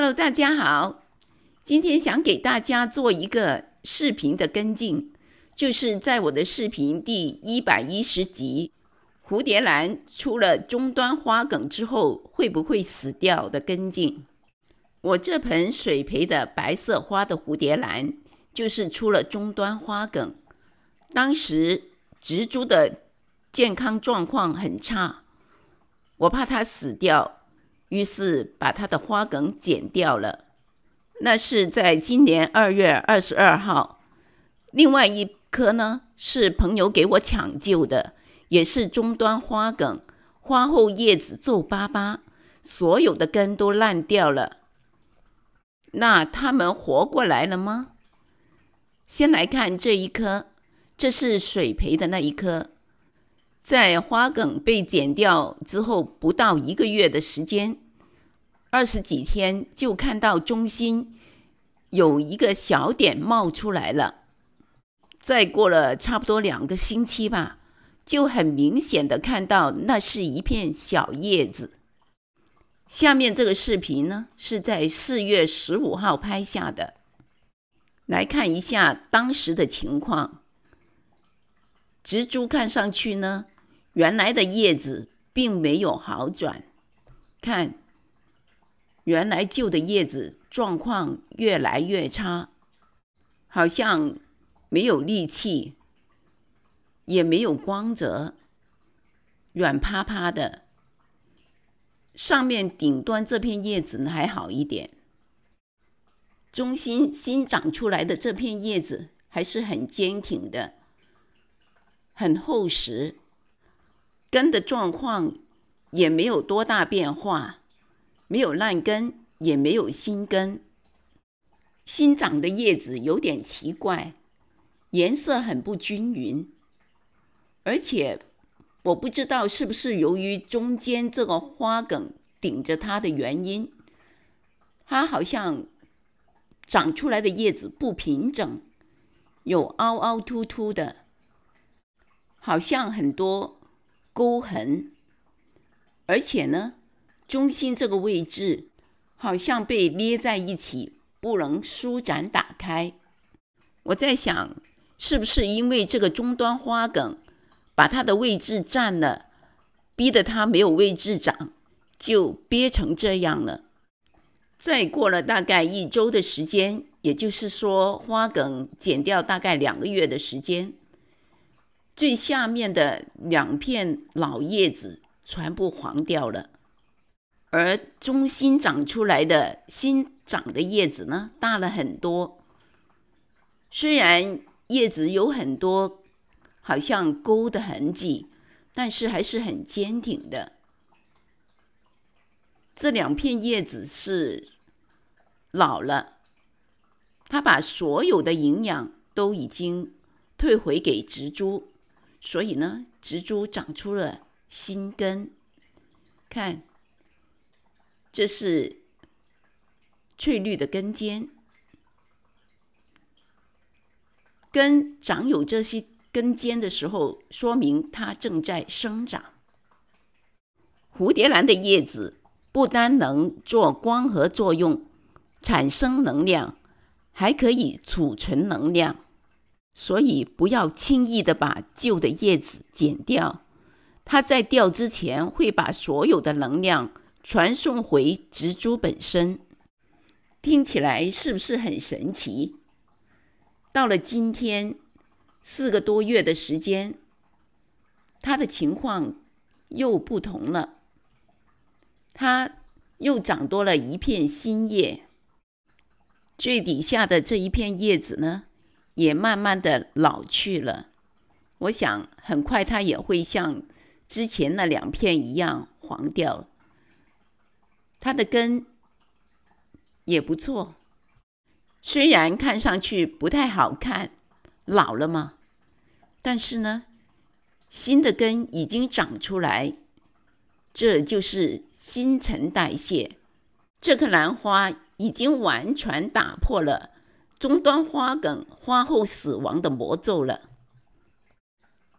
Hello， 大家好，今天想给大家做一个视频的跟进，就是在我的视频第110集，蝴蝶兰出了终端花梗之后会不会死掉的跟进。我这盆水培的白色花的蝴蝶兰就是出了终端花梗，当时植株的健康状况很差，我怕它死掉，于是把它的花梗剪掉了。那是在今年2月22号。另外一棵呢，是朋友给我抢救的，也是终端花梗，花后叶子皱巴巴，所有的根都烂掉了。那它们活过来了吗？先来看这一棵，这是水培的那一棵。在花梗被剪掉之后不到1个月的时间，20几天就看到中心有一个小点冒出来了。再过了差不多2个星期吧，就很明显的看到那是一片小叶子。下面这个视频呢，是在4月15号拍下的。来看一下当时的情况。植株看上去呢，原来的叶子并没有好转。看，原来旧的叶子状况越来越差，好像没有力气，也没有光泽，软趴趴的。上面顶端这片叶子呢还好一点，中心新长出来的这片叶子还是很坚挺的，很厚实，根的状况也没有多大变化，没有烂根，也没有新根。新长的叶子有点奇怪，颜色很不均匀，而且我不知道是不是由于中间这个花梗顶着它的原因，它好像长出来的叶子不平整，有凹凹凸凸的，好像很多沟痕，而且呢，中心这个位置好像被捏在一起，不能舒展打开。我在想，是不是因为这个终端花梗把它的位置占了，逼得它没有位置长，就憋成这样了。再过了大概1周的时间，也就是说花梗剪掉大概2个月的时间，最下面的2片老叶子全部黄掉了，而中心长出来的新长的叶子呢，大了很多。虽然叶子有很多好像勾的痕迹，但是还是很坚挺的。这2片叶子是老了，它把所有的营养都已经退回给植株，所以呢，植株长出了新根。看，这是翠绿的根尖，根长有这些根尖的时候，说明它正在生长。蝴蝶兰的叶子不单能做光合作用，产生能量，还可以储存能量，所以不要轻易的把旧的叶子剪掉，它在掉之前会把所有的能量传送回植株本身。听起来是不是很神奇？到了今天4个多月的时间，它的情况又不同了，它又长多了一片新叶，最底下的这一片叶子呢，也慢慢的老去了。我想很快它也会像之前那2片一样黄掉。它的根也不错，虽然看上去不太好看，老了嘛，但是呢，新的根已经长出来，这就是新陈代谢。这棵兰花已经完全打破了终端花梗花后死亡的魔咒了。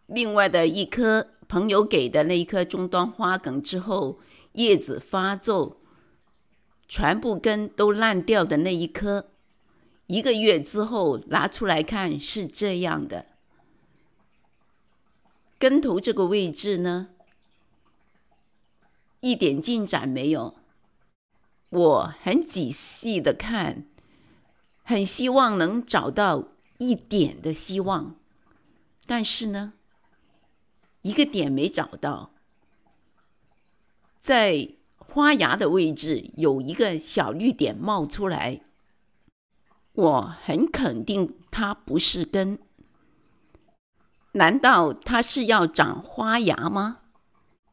另外的一棵朋友给的那一棵终端花梗之后，叶子发皱，全部根都烂掉的那一颗，1个月之后拿出来看是这样的。根头这个位置呢，一点进展没有。我很仔细的看，很希望能找到一点的希望，但是呢，一个点没找到。在花芽的位置有一个小绿点冒出来，我很肯定它不是根。难道它是要长花芽吗？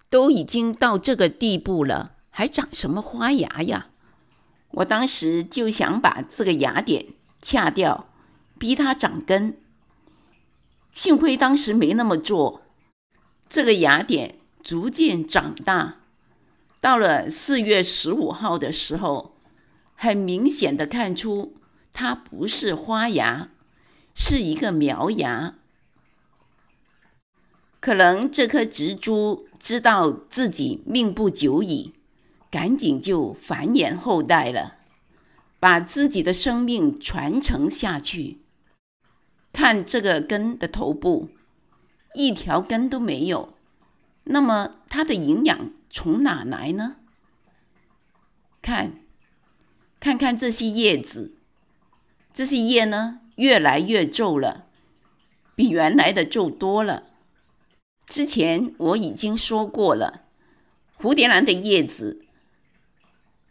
都已经到这个地步了，还长什么花芽呀？我当时就想把这个芽点掐掉，逼它长根。幸亏当时没那么做，这个芽点逐渐长大。到了4月15号的时候，很明显的看出它不是花芽，是一个苗芽。可能这棵植株知道自己命不久矣，赶紧就繁衍后代了，把自己的生命传承下去。看这个根的头部，一条根都没有，那么它的营养从哪来呢？看看这些叶子，这些叶呢越来越皱了，比原来的皱多了。之前我已经说过了，蝴蝶兰的叶子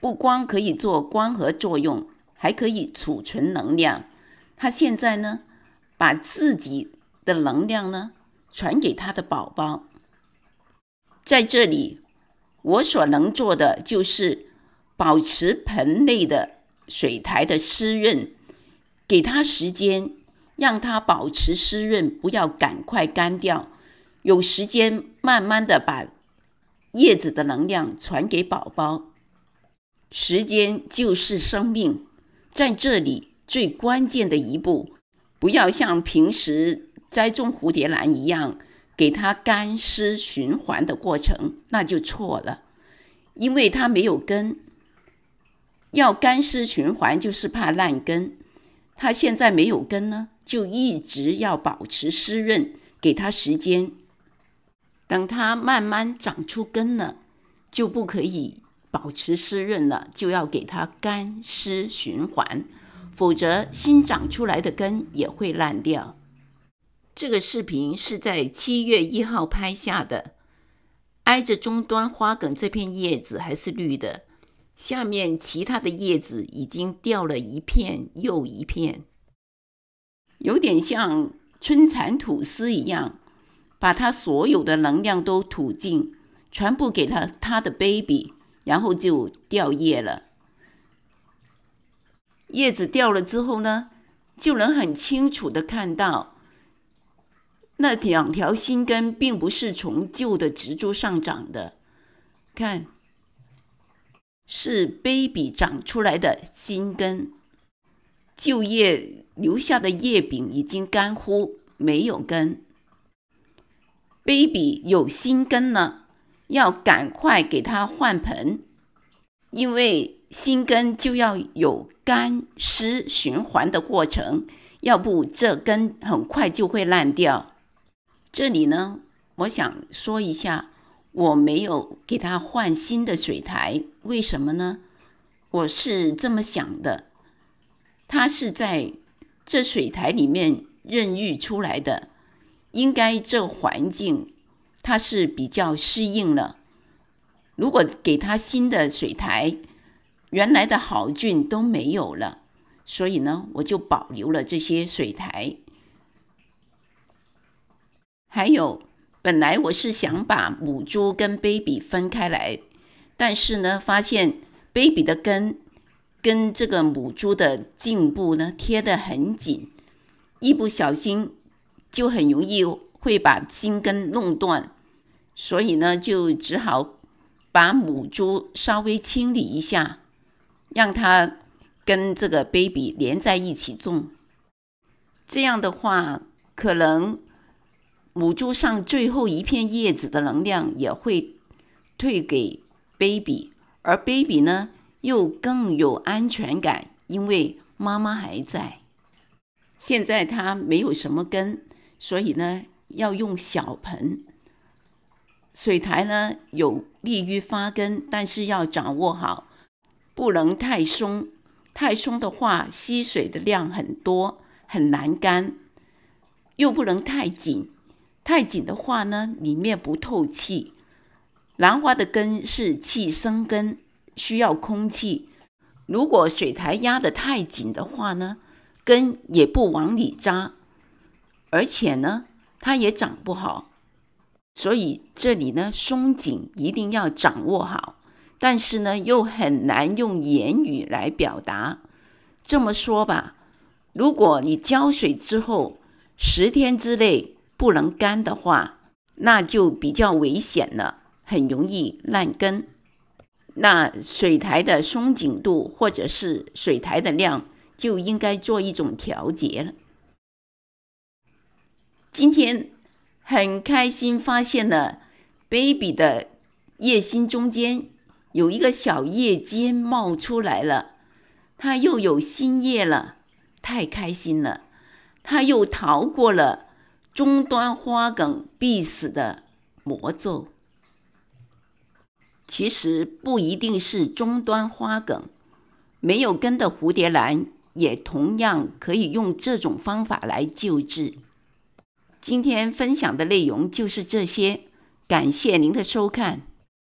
不光可以做光合作用，还可以储存能量。它现在呢，把自己的能量呢传给它的宝宝。在这里，我所能做的就是保持盆内的水苔的湿润，给它时间，让它保持湿润，不要赶快干掉。有时间慢慢的把叶子的能量传给宝宝。时间就是生命，在这里最关键的一步，不要像平时栽种蝴蝶兰一样，给它干湿循环的过程，那就错了。因为它没有根，要干湿循环就是怕烂根。它现在没有根呢，就一直要保持湿润，给它时间。等它慢慢长出根了，就不可以保持湿润了，就要给它干湿循环，否则新长出来的根也会烂掉。这个视频是在7月1号拍下的，挨着终端花梗这片叶子还是绿的，下面其他的叶子已经掉了一片又一片，有点像春蚕吐丝一样，把它所有的能量都吐尽，全部给它的 baby， 然后就掉叶了。叶子掉了之后呢，就能很清楚的看到那2条新根并不是从旧的植株上长的，看，是 baby 长出来的新根，旧叶留下的叶柄已经干枯，没有根。baby 有新根了，要赶快给它换盆，因为新根就要有干湿循环的过程，要不这根很快就会烂掉。这里呢，我想说一下，我没有给它换新的水苔，为什么呢？我是这么想的，它是在这水苔里面孕育出来的，应该这环境它是比较适应了。如果给它新的水苔，原来的好菌都没有了，所以呢，我就保留了这些水苔。还有，本来我是想把母株跟 baby 分开来，但是呢，发现 baby 的根跟这个母株的茎部呢贴得很紧，一不小心就很容易会把新根弄断，所以呢，就只好把母株稍微清理一下，让它跟这个 baby 连在一起种。这样的话，可能母株上最后一片叶子的能量也会退给 baby， 而 baby 呢，又更有安全感，因为妈妈还在。现在它没有什么根，所以呢要用小盆。水苔呢有利于发根，但是要掌握好，不能太松。太松的话，吸水的量很多，很难干；又不能太紧，太紧的话呢，里面不透气。兰花的根是气生根，需要空气。如果水苔压得太紧的话呢，根也不往里扎，而且呢，它也长不好。所以这里呢，松紧一定要掌握好，但是呢，又很难用言语来表达。这么说吧，如果你浇水之后10天之内不能干的话，那就比较危险了，很容易烂根。那水苔的松紧度或者是水苔的量就应该做一种调节了。今天很开心发现了 baby 的叶心中间有一个小叶尖冒出来了，它又有新叶了，太开心了。它又逃过了终端花梗必死的魔咒。其实不一定是终端花梗，没有根的蝴蝶兰也同样可以用这种方法来救治。今天分享的内容就是这些，感谢您的收看。